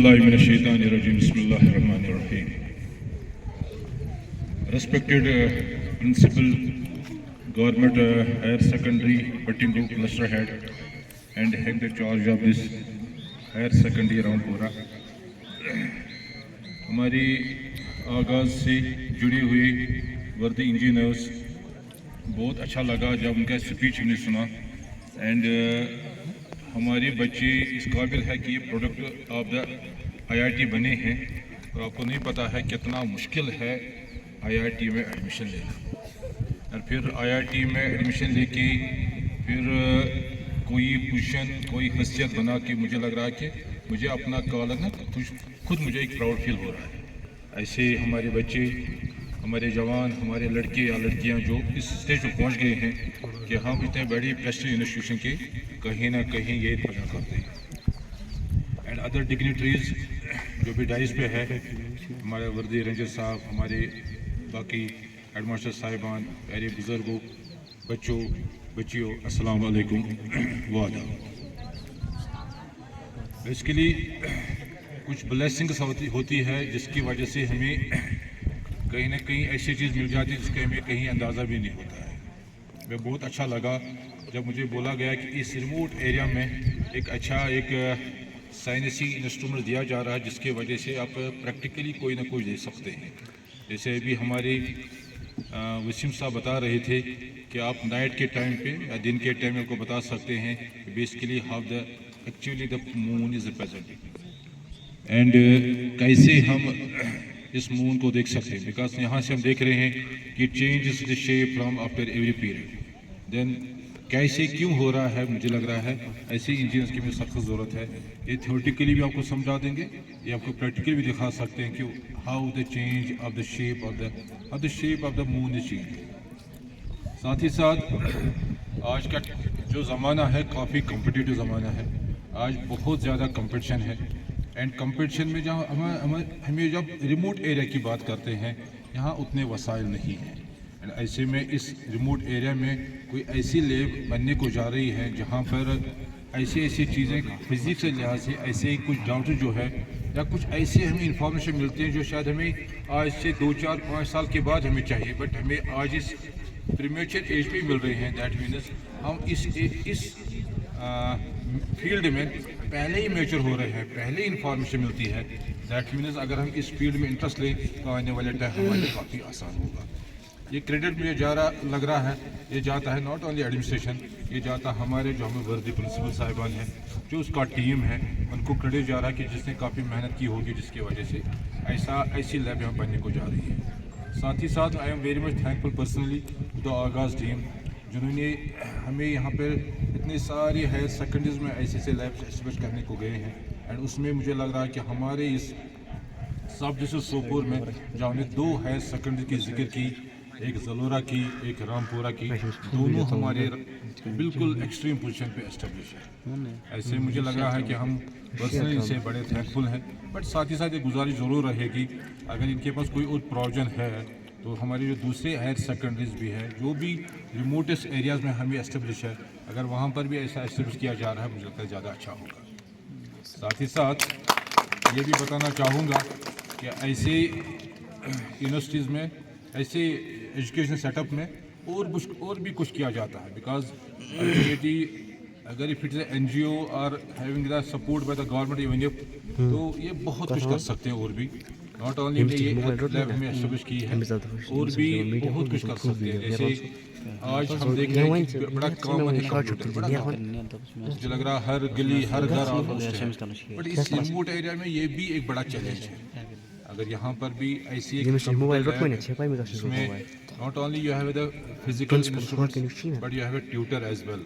billahi minash shaitani rajim. Bismillahir rahmanir rahim. Respected Principal, Government Higher Secondary Pattingou Cluster Head and head the charge of this Higher Secondary Rampura. हमारी आगाज़ से जुड़ी हुई वर्दी engineers बहुत अच्छा लगा जब उनका स्पीच हमने सुना एंड हमारे बच्चे इस काबिल है कि ये प्रोडक्ट ऑफ द आईआईटी बने हैं और आपको नहीं पता है कितना मुश्किल है आईआईटी में एडमिशन लेना और फिर आईआईटी में एडमिशन लेके फिर कोई पोजीशन कोई हैसियत बना के मुझे लग रहा है कि मुझे अपना कॉलेज ना खुद मुझे एक प्राउड फील हो रहा है। ऐसे हमारे बच्चे हमारे जवान हमारे लड़के या लड़कियां जो इस स्टेज पर पहुंच गए हैं कि हम इतने बड़ी प्रेस्टीज इंस्टीट्यूशन के कहीं ना कहीं ये रिप्रेजेंट करते हैं एंड अदर डिग्निटरीज जो भी डाइस पे है हमारे वर्दी रेंजर साहब हमारे बाकी हेडमास्टर साहिबान प्यारे बुज़ुर्गों बच्चों बच्चियों अस्सलाम वालेकुम वादा। बेसिकली कुछ ब्लेसिंग्स होती है जिसकी वजह से हमें कहीं ना कहीं ऐसी चीज़ मिल जाती है जिसका हमें कहीं अंदाज़ा भी नहीं होता है। मैं बहुत अच्छा लगा जब मुझे बोला गया कि इस रिमोट एरिया में एक अच्छा एक साइंसी इंस्ट्रूमेंट दिया जा रहा है जिसकी वजह से आप प्रैक्टिकली कोई ना कोई दे सकते हैं। जैसे अभी हमारे वसीम साहब बता रहे थे कि आप नाइट के टाइम पे या दिन के टाइम में आपको बता सकते हैं कि basically how the actually the moon is represented and कैसे हम इस मून को देख सकते हैं बिकॉज यहाँ से हम देख रहे हैं कि change is the shape from after every period then कैसे क्यों हो रहा है मुझे लग रहा है ऐसे इंजीनियर्स की भी सख्त ज़रूरत है। ये थ्योरेटिकली भी आपको समझा देंगे ये आपको प्रैक्टिकली भी दिखा सकते हैं कि how the change of the shape of the moon is change. साथ ही साथ आज का जो ज़माना है काफ़ी कॉम्पिटिटिव ज़माना है। आज बहुत ज़्यादा कंपटीशन है एंड कंपटीशन में जहाँ हमें जब रिमोट एरिया की बात करते हैं यहाँ उतने वसाइल नहीं हैं एंड ऐसे में इस रिमोट एरिया में कोई ऐसी लैब बनने को जा रही है जहाँ पर ऐसी चीज़ें फिज़िक्स के लिहाज से ऐसे कुछ डाउट जो है या कुछ ऐसे हमें इंफॉर्मेशन मिलते हैं जो शायद हमें आज से 2, 4, 5 साल के बाद हमें चाहिए बट हमें आज इस प्रीमेच्योर एज पे मिल रहे हैं। दैट मीन्स हम इस फील्ड में पहले ही मेजर हो रहे हैं पहले ही इंफॉर्मेशन मिलती है। दैट मीन्स अगर हम इस फील्ड में इंटरेस्ट लें तो आने वाले टाइम हमारे लिए काफ़ी आसान होगा। ये क्रेडिट मुझे लग रहा है ये जाता है नॉट ओनली एडमिनिस्ट्रेशन ये जाता हमारे जो हमें वर्दी प्रिंसिपल साहिबान हैं जो उसका टीम है उनको क्रेडिट जा रहा है कि जिसने काफ़ी मेहनत की होगी जिसकी वजह से ऐसी लैब यहाँ बनने को जा रही है। साथ ही साथ I am very much thankful personally to the Aagaz team जिन्होंने हमें यहाँ पर इतनी सारी हायर सेकेंडरीज में ऐसे लैब एस्टेब्लिश करने को गए हैं एंड उसमें मुझे लग रहा है कि हमारे इस सब डिस्ट्रिक्ट सोपोर में जहाँ हमने 2 हायर सेकेंडरी की जिक्र की एक जलोरा की एक रामपुरा की दोनों हमारे बिल्कुल एक्सट्रीम पोजीशन पे एस्टेब्लिश है। ऐसे मुझे लग रहा है कि हम पर्सनली इनसे बड़े थैंकफुल हैं बट साथ ही साथ ये गुजारिश ज़रूर रहेगी अगर इनके पास कोई और प्रोविजन है तो हमारे जो दूसरे हायर सेकेंडरीज भी है जो भी रिमोटेस्ट एरियाज़ में हमें एस्टेब्लिश है अगर वहाँ पर भी ऐसा एस्टेब्लिश किया जा रहा है मुझे लगता है ज़्यादा अच्छा होगा। साथ ही साथ ये भी बताना चाहूँगा कि ऐसे यूनिवर्सिटीज़ में ऐसे एजुकेशन सेटअप में और भी कुछ किया जाता है बिकॉज अल्टीमेटली अगर इफ इट इज एनजीओ और having the support by the government even तो ये बहुत कुछ कर सकते हैं और भी नॉट ओनली ये लैब में एस्टेब्लिश की है और भी बहुत कुछ कर सकते हैं। जैसे आज हम देख रहे हैं कि बड़ा कॉमन है कंप्यूटर बड़ा कॉमन मुझे लग रहा है हर गली हर घर बट इस रिमोट एरिया में ये भी एक बड़ा चैलेंज है। अगर यहाँ पर भी ऐसी एक जिसमें not only you have the physical instruments but you have a tutor as well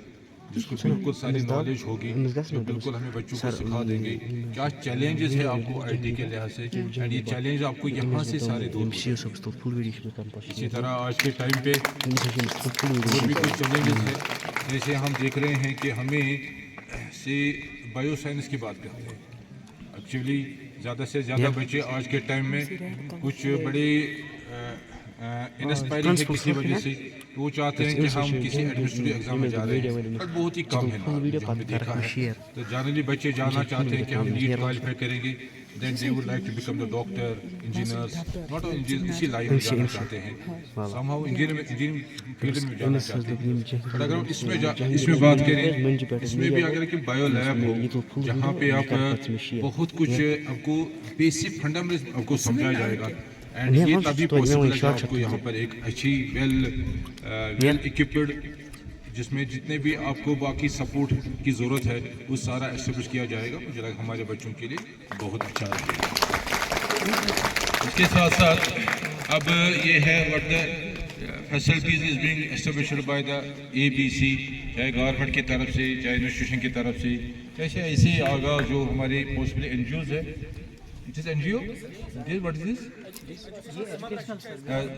जिसको बिल्कुल सारी नॉलेज होगी जो बिल्कुल हमें बच्चों को सिखा देंगे क्या चैलेंजेस है आपको आईटी के लिहाज से एंड ये चैलेंज आपको यहाँ से सारे दूर। इसी तरह आज के टाइम पे और भी कुछ चैलेंजेस है जैसे हम देख रहे हैं कि हमें से बायो साइंस की बात करते हैं एक्चुअली ज़्यादा से ज़्यादा बच्चे आज के टाइम में कुछ बड़े इंस्पायरिंग है किसी वजह से तो वो चाहते हैं कि हम किसी एडमिनिस्ट्रेटिव एग्जाम में जा रहे हैं, बट बहुत ही कम है ना जो हमने देखा है। तो जनरली बच्चे जानना चाहते हैं कि हम नीट क्वालिफाई करेंगे, then they would like to become the doctor, engineers, not engineer, इसी लाइन में जाना चाहते हैं, समहाउ इंजीनियरिंग फील्ड में जाना चाहते हैं। बट अगर हम इसमें बात करें, इसमें भी अगर कि बायो लैब हो जहाँ पे आप बहुत कुछ आपको बेसिक फंडामेंटल्स आपको समझाया जाएगा, एंड ये तभी पॉसिबल है कि आपको यहाँ पर एक अच्छी वेल इक्विप्ड, जिसमें जितने भी आपको बाकी सपोर्ट की ज़रूरत है वो सारा एस्टेब्लिश किया जाएगा। मुझे लगा हमारे बच्चों के लिए बहुत अच्छा रहेगा। इसके साथ साथ अब ये है what the facilities is being established by the ABC, चाहे गवर्नमेंट की तरफ से चाहे इंस्टीट्यूशन की तरफ से, जैसे ऐसे आगा जो हमारे पॉसिबली NGOs है, it is NGO, what is this,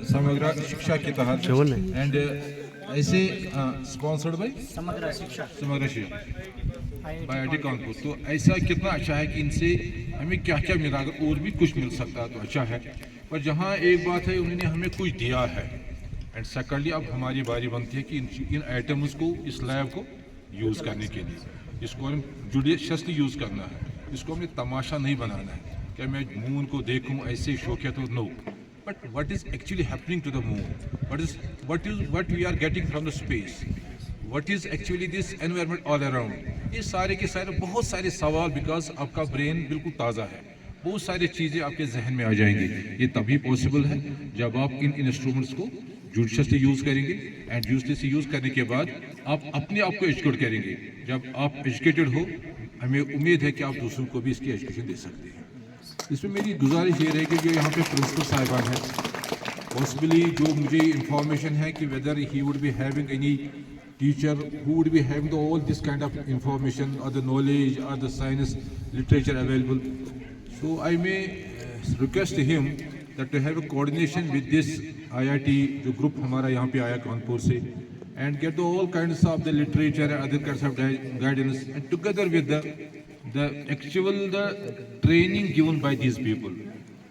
समग्र शिक्षा के तहत, एंड ऐसे स्पॉन्सर्ड बाय समग्र शिक्षा बाय IIT कानपुर। तो ऐसा कितना अच्छा है कि इनसे हमें क्या क्या मिला, अगर और भी कुछ मिल सकता है तो अच्छा है। पर जहाँ एक बात है उन्होंने हमें कुछ दिया है, एंड सेकेंडली अब हमारी बारी बनती है कि इन आइटम्स को, इस लैब को यूज़ करने के लिए, इसको हमें जुडिशियसली यूज़ करना है, इसको हमें तमाशा नहीं बनाना है कि मैं मून को देखूं ऐसे शौकिया, तो no, but what is actually happening to the moon, what we are getting from the space, what is actually this environment all around. ये सारे के सारे बहुत सारे सवाल, बिकॉज आपका ब्रेन बिल्कुल ताज़ा है, बहुत सारी चीज़ें आपके जहन में आ जाएंगी। ये तभी पॉसिबल है जब आप इन इंस्ट्रूमेंट्स को जुडिशियसली यूज़ करेंगे, एंड जुडिशियसली यूज़ करने के बाद आप अपने आप को एजुकेट करेंगे। जब आप एजुकेटेड हो, हमें उम्मीद है कि आप दूसरों को भी इसकी एजुकेशन दे सकते हैं। इसमें मेरी गुजारिश ये रहेगी, जो यहाँ पे प्रिंसिपल साहिबान है, पॉसिबली जो मुझे इंफॉर्मेशन है कि weather he would be having any teacher who would be having all this kind of information or the knowledge or the science literature available. So I may request him that to have a coordination with this IIT जो group हमारा यहाँ पे आया कानपुर से, and get all kinds of the literature and other kinds of guidance, and together with the actual training given by these people.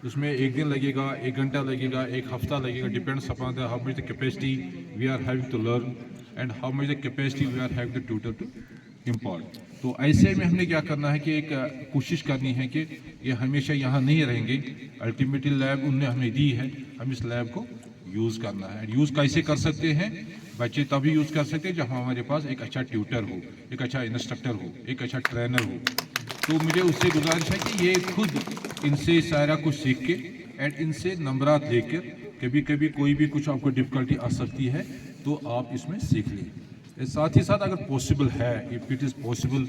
उसमें एक दिन लगेगा, एक घंटा लगेगा, एक हफ्ता लगेगा, depends upon the how much the capacity we are having to learn and how much the capacity we are having to tutor to impart. तो ऐसे में हमने क्या करना है कि एक कोशिश करनी है कि ये हमेशा यहाँ नहीं रहेंगे, अल्टीमेटली लैब उनने हमें दी है, हम इस लैब को यूज़ करना है। यूज़ कैसे कर सकते हैं? बच्चे तभी यूज़ कर सकते हैं जब हमारे पास एक अच्छा ट्यूटर हो, एक अच्छा इंस्ट्रक्टर हो, एक अच्छा ट्रेनर हो। तो मुझे उससे गुजारिश है कि ये खुद इनसे सारा कुछ सीख के एंड इनसे नंबरात लेकर, कभी कभी कोई भी कुछ आपको डिफ़िकल्टी आ सकती है तो आप इसमें सीख लें। साथ ही साथ अगर पॉसिबल है, if it is possible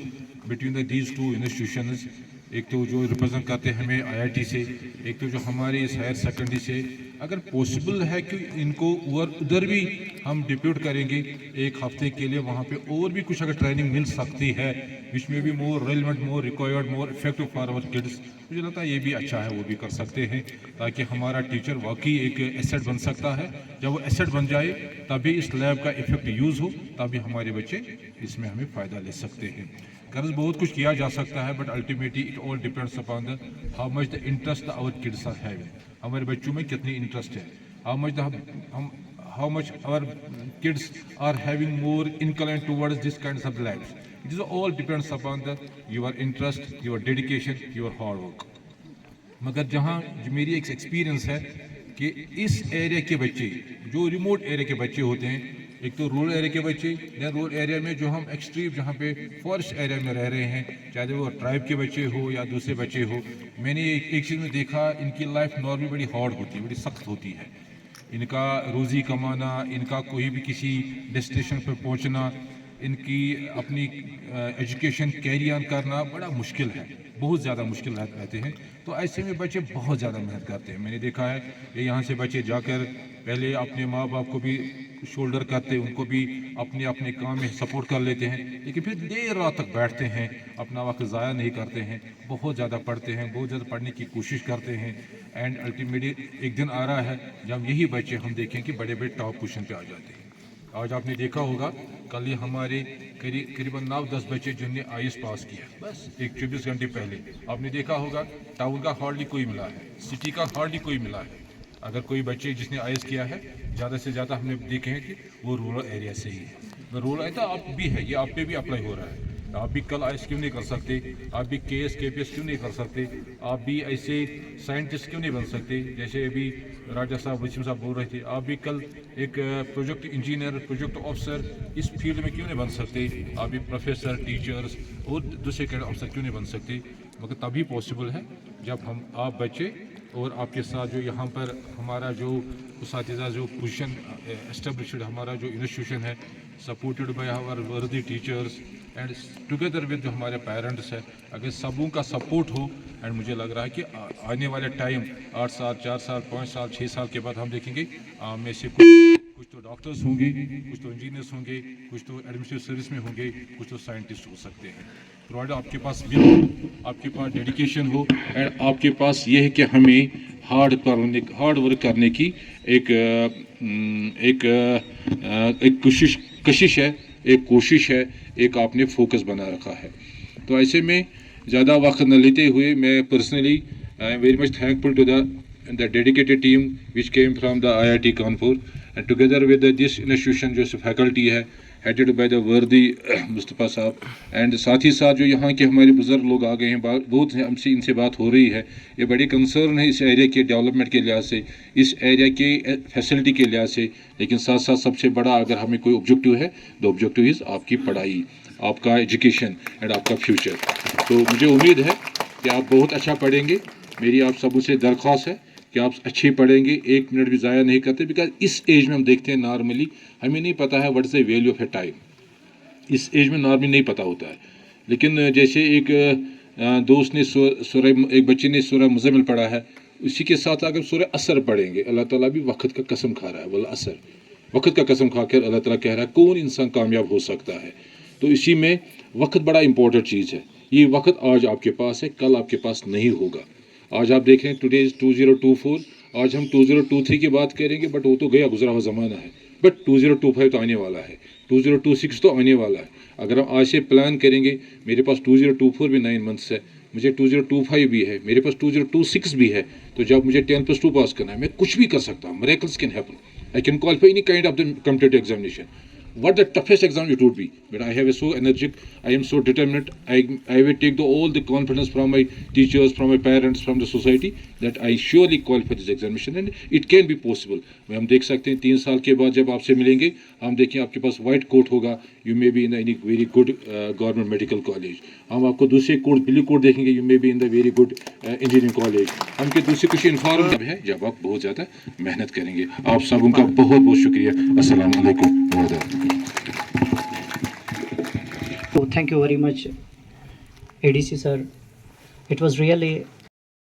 between these two institutions, एक तो जो रिप्रेजेंट करते हैं हमें IIT से, एक तो जो हमारे इस हायर सेकेंडरी से, अगर पॉसिबल है कि इनको उधर भी हम डिप्यूट करेंगे एक हफ्ते के लिए, वहाँ पे और भी कुछ अगर ट्रेनिंग मिल सकती है विच में भी more relevant, more required, more effective for our kids, मुझे लगता है ये भी अच्छा है, वो भी कर सकते हैं, ताकि हमारा टीचर वाकई एक एसेट बन सकता है। जब वो एसेट बन जाए तभी इस लैब का इफेक्ट यूज़ हो, तभी हमारे बच्चे इसमें हमें फ़ायदा ले सकते हैं। गर्ज बहुत कुछ किया जा सकता है, but ultimately it all depends upon the how much the interest our kids are having, हमारे बच्चों में कितनी इंटरेस्ट है, how much our kids are having more inclined towards this kinds of lives. It is all depends upon your interest, your dedication, your hard work. मगर जहाँ मेरी एक experience है कि इस एरिया के बच्चे, जो रिमोट एरिया के बच्चे होते हैं, एक तो रूरल एरिया के बच्चे, या रूरल एरिया में जो हम एक्सट्रीम जहाँ पे फॉरेस्ट एरिया में रह रहे हैं, चाहे वो ट्राइब के बच्चे हो या दूसरे बच्चे हो, मैंने एक चीज़ में देखा, इनकी लाइफ नॉर्मली बड़ी हार्ड होती है, बड़ी सख्त होती है। इनका रोज़ी कमाना, इनका कोई भी किसी डेस्टिनेशन पर पहुंचना, इनकी अपनी एजुकेशन कैरी ऑन करना बड़ा मुश्किल है, बहुत ज़्यादा मुश्किल रहते हैं। तो ऐसे में बच्चे बहुत ज़्यादा मेहनत करते हैं। मैंने देखा है कि यहाँ से बच्चे जाकर पहले अपने माँ बाप को भी शोल्डर करते हैं, उनको भी अपने अपने काम में सपोर्ट कर लेते हैं, लेकिन फिर देर रात तक बैठते हैं, अपना वक्त ज़ाया नहीं करते हैं, बहुत ज़्यादा पढ़ते हैं, बहुत ज़्यादा पढ़ने की कोशिश करते हैं, एंड अल्टीमेटली एक दिन आ रहा है जब यही बच्चे हम देखें कि बड़े बड़े टॉप पोजीशन पे आ जाते हैं। आज आपने देखा होगा, कल ही हमारे करीबन 9-10 बच्चे जिन्होंने IAS पास किया, बस एक 24 घंटे पहले आपने देखा होगा, टाउन का हार्डली कोई मिला है, सिटी का हार्डली कोई मिला है। अगर कोई बच्चे जिसने आईएएस किया है ज़्यादा से ज़्यादा हमने देखे हैं कि वो रूरल एरिया से ही है। रूरल एरिया आप भी है, ये आप पे भी अप्लाई हो रहा है। आप भी कल आईएएस क्यों नहीं कर सकते, आप भी केएस केपीएस क्यों नहीं कर सकते, आप भी ऐसे साइंटिस्ट क्यों नहीं बन सकते, जैसे अभी राजा साहब वसीम साहब बोल रहे थे। आप भी कल एक प्रोजेक्ट इंजीनियर, प्रोजेक्ट ऑफिसर इस फील्ड में क्यों नहीं बन सकते, आप भी प्रोफेसर, टीचर्स और दूसरे कैडर ऑफिसर क्यों नहीं बन सकते। मगर तभी पॉसिबल है जब आप बच्चे और आपके साथ जो यहाँ पर हमारा जो उस्ताद जो पोजीशन एस्टेब्लिश्ड हमारा जो इंस्टीट्यूशन है, सपोर्टेड बाय आवर वर्दी टीचर्स एंड टुगेदर विद जो हमारे पेरेंट्स हैं, अगर सबों का सपोर्ट हो, एंड मुझे लग रहा है कि आने वाले टाइम 8 साल 4 साल 5 साल 6 साल के बाद हम देखेंगे में से कुछ तो डॉक्टर्स होंगे, कुछ तो इंजीनियर्स होंगे, कुछ तो एडमिनिस्ट्रेटिव सर्विस में होंगे, कुछ तो साइंटिस्ट हो सकते हैं। प्रोवाइड आपके पास विल हो, आपके पास डेडिकेशन हो, एंड आपके पास ये है कि हमें हार्ड वर्क करने की एक कशिश है, एक कोशिश है, एक आपने फोकस बना रखा है। तो ऐसे में ज़्यादा वक्त न लेते हुए मैं personally I am very much thankful to the dedicated team which came from the IIT Kanpur and together with this institution जो फैकल्टी है headed by the Wardi Mustafa साहब, एंड साथ ही साथ जो यहाँ के हमारे बुज़ुर्ग लोग आ गए हैं, बहुत हमसे इनसे बात हो रही है। ये बड़ी कंसर्न है इस एरिया के डेवलपमेंट के लिहाज से, इस एरिया के फैसिलिटी के लिहाज से, लेकिन साथ साथ सबसे बड़ा अगर हमें कोई ऑब्जेक्टिव है, द ऑब्जेक्टिव इज़ आपकी पढ़ाई, आपका एजुकेशन एंड आपका फ्यूचर। तो मुझे उम्मीद है कि आप बहुत अच्छा पढ़ेंगे। मेरी आप सबों से दरख्वास्त है कि आप अच्छे पढ़ेंगे, 1 मिनट भी ज़ाया नहीं करते, बिकॉज इस एज में हम देखते हैं नॉर्मली हमें नहीं पता है what is the value of A time. इस एज में नॉर्मली नहीं पता होता है। लेकिन जैसे एक दोस्त ने एक बच्चे ने सूरह मुज़म्मिल पढ़ा है, उसी के साथ अगर सूरह असर पढ़ेंगे, अल्लाह ताला भी वक्त का कसम खा रहा है, वल असर, वक्त का कसम खा कर अल्लाह ताला कह रहा है कौन इंसान कामयाब हो सकता है। तो इसी में वक्त बड़ा इंपॉर्टेंट चीज़ है। ये वक्त आज आपके पास है, कल आपके पास नहीं होगा। आज आप देख रहे हैं टुडे इज़ 2024, आज हम 2023 की बात करेंगे, बट वो तो गया गुजरा हुआ ज़माना है। बट 2025 तो आने वाला है, 2026 तो आने वाला है। अगर हम आज से प्लान करेंगे, मेरे पास 2024 भी 9 मंथ्स है, मुझे 2025 भी है, मेरे पास 2026 भी है। तो जब मुझे 10+2 पास करना है, मैं कुछ भी कर सकता हूँ। Miracles can happen, I can qualify any kind of the competitive examination, what the toughest exam it would be, but I have a so energetic, I am so determined, I will take all the confidence from my teachers, from my parents, from the society, that I surely qualify this examination and it can be possible. हम देख सकते हैं 3 साल के बाद जब आपसे मिलेंगे, हम देखें आपके पास वाइट कोट होगा, you may be in any very good government medical college. हम आपको दूसरे कोट ब्लू कोट देखेंगे, you may be in the very good engineering college. हमके दूसरे कुछ इन्फॉर्म है जब आप बहुत ज़्यादा मेहनत करेंगे। आप सबों का बहुत बहुत शुक्रिया। अस्सलाम वालेकुम। So thank you very much, ADC sir. It was really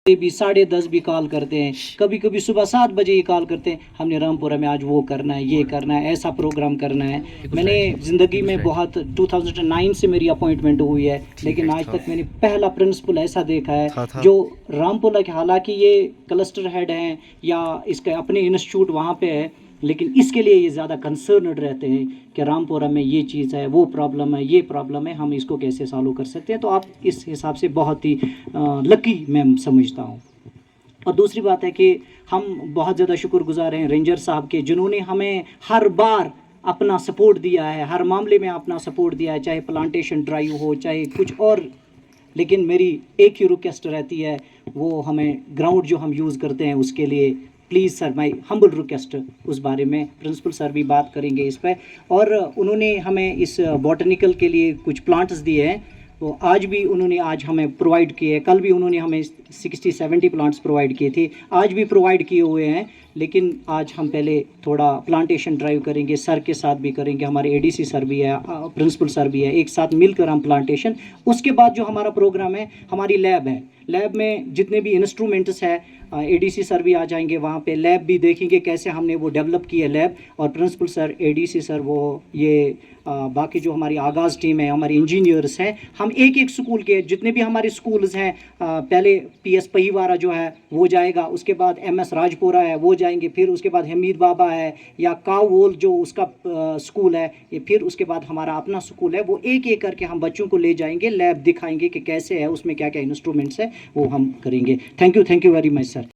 भी 10:30 भी कॉल करते हैं, कभी कभी सुबह 7 बजे ही कॉल करते हैं, हमने रामपुरा में आज वो करना है, ये करना है, ऐसा प्रोग्राम करना है। मैंने ज़िंदगी में बहुत 2009 से मेरी अपॉइंटमेंट हुई है, लेकिन आज तक मैंने पहला प्रिंसिपल ऐसा देखा है जो रामपुरा के, हालांकि ये क्लस्टर हेड हैं या इसके अपने इंस्टीट्यूट वहाँ पे है, लेकिन इसके लिए ये ज़्यादा कंसर्नड रहते हैं कि रामपुरा में ये चीज़ है, वो प्रॉब्लम है, ये प्रॉब्लम है, हम इसको कैसे सॉल्व कर सकते हैं। तो आप इस हिसाब से बहुत ही लकी मैं समझता हूँ। और दूसरी बात है कि हम बहुत ज़्यादा शुक्रगुजार हैं रेंजर साहब के, जिन्होंने हमें हर बार अपना सपोर्ट दिया है, हर मामले में अपना सपोर्ट दिया है, चाहे प्लांटेशन ड्राइव हो, चाहे कुछ और। लेकिन मेरी एक ही रिक्वेस्ट रहती है, वो हमें ग्राउंड जो हम यूज़ करते हैं उसके लिए please sir, my humble request, उस बारे में प्रिंसिपल सर भी बात करेंगे इस पर। और उन्होंने हमें इस बॉटनिकल के लिए कुछ प्लांट्स दिए हैं, तो आज भी उन्होंने आज हमें प्रोवाइड किए, कल भी उन्होंने हमें 60-70 प्लांट्स प्रोवाइड किए थे, आज भी प्रोवाइड किए हुए हैं। लेकिन आज हम पहले थोड़ा प्लांटेशन ड्राइव करेंगे, सर के साथ भी करेंगे, हमारे ADC सर भी है, प्रिंसिपल सर भी है, एक साथ मिलकर हम प्लांटेशन। उसके बाद जो हमारा प्रोग्राम है, हमारी लैब है, लैब में जितने भी इंस्ट्रूमेंट्स है, ADC सर भी आ जाएंगे वहाँ पे, लैब भी देखेंगे कैसे हमने वो डेवलप की है लैब। और प्रिंसिपल सर, ADC सर, वो ये बाकी जो हमारी आगाज़ टीम है, हमारे इंजीनियर्स हैं, हम एक एक स्कूल के जितने भी हमारे स्कूल्स हैं, पहले PS पहिवारा जो है वो जाएगा, उसके बाद MS राजपुरा है वो जाएंगे, फिर उसके बाद हमीद बाबा है या कावोल जो उसका स्कूल है, ये फिर उसके बाद हमारा अपना स्कूल है, वो एक एक करके हम बच्चों को ले जाएंगे, लैब दिखाएंगे कि कैसे है, उसमें क्या क्या इंस्ट्रूमेंट्स है, वो हम करेंगे। Thank you very much sir.